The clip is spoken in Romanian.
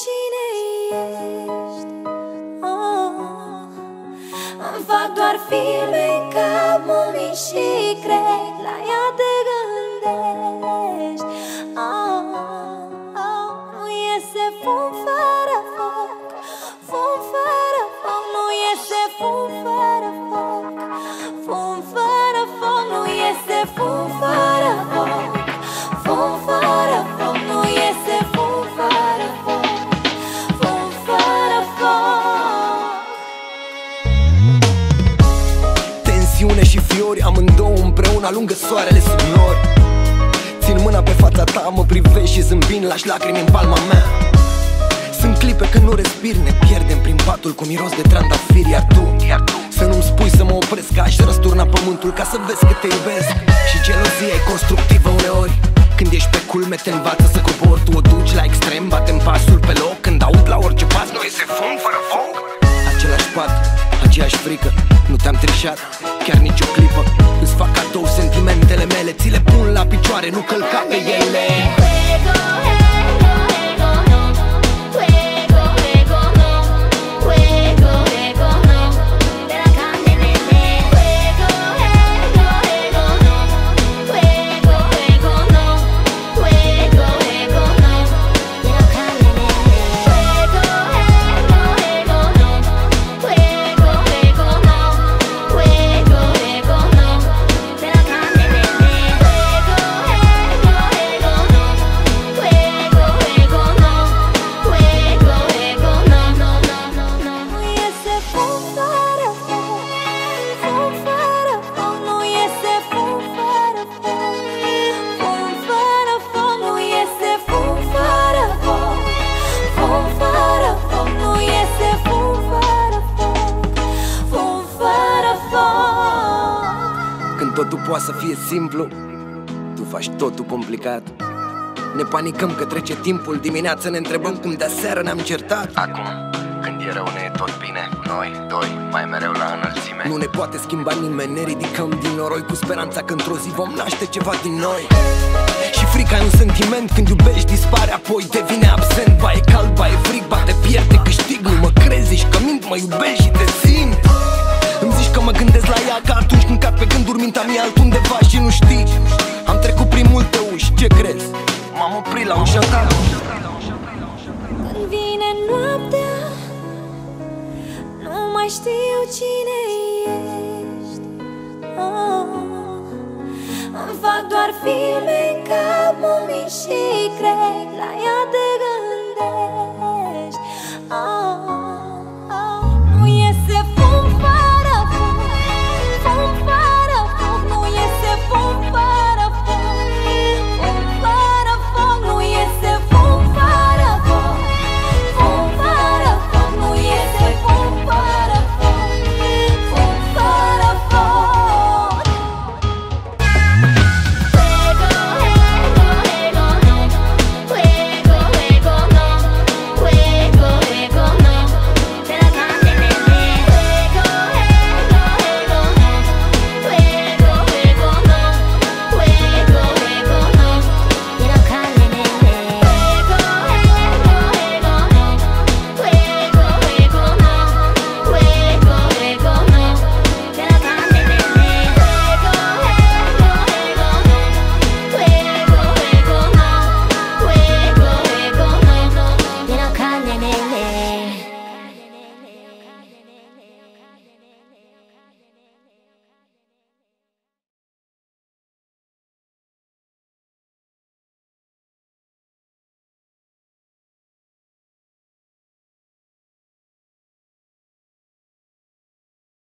cine ești. Îmi fac doar filme în cap, mami, și cred la ea te gândești. Nu iese fum fără foc, fum fără foc. Nu iese fum fără foc, fum fără foc. Nu iese fum fără foc, fum fără foc. Nu iese fum fără foc, fum fără foc. Tensiune și fiori, amândouă împreună alungă soarele sub nori. Țin mâna pe fața ta, mă privești și zâmbind lași lacrimi în palma mea. Sunt clipe când nu respir, ne pierdem prin patul cu miros de trandafiri. Iar tu să nu-mi spui să mă opresc, că aș răsturna pământul ca să vezi că te iubesc. Și gelozia e constructivă uneori, când ești pe culme te învață să cobori. Tu o duci la extrem, batem pasul pe loc. Când aud la orice pas, nu iese fum fără foc. Același pat, aceeași frică, nu te-am trișat, chiar nici o clipă. Îți fac cadou sentimentele mele, ți le pun la picioare, nu călca pe ele. Când totul poate să fie simplu, tu faci totul complicat. Ne panicăm că trece timpul, dimineața ne întrebăm cum de-aseară ne-am certat. Acum, când e rău, ne e tot bine. Noi doi, mai mereu la înălțime. Nu ne poate schimba nimeni, ne ridicăm din noroi cu speranța că într-o zi vom naște ceva din noi. Și frica e un sentiment, când iubești dispare, apoi devine absent. Ba e cald, ba e frig, ba te pierde, câștig. Nu mă crezi, zici că mint, mă iubești și te simt. Îmi zici că mă gândesc la ea, ca atunci când cad pe gânduri, mintea mea altundeva și nu știi. Am trecut prin multe uși, ce crezi? M-am oprit la ușa ta. Când vine noaptea, nu mai știu cine ești. Îmi fac doar filme în cap, mami, și cred la ea te gândesc.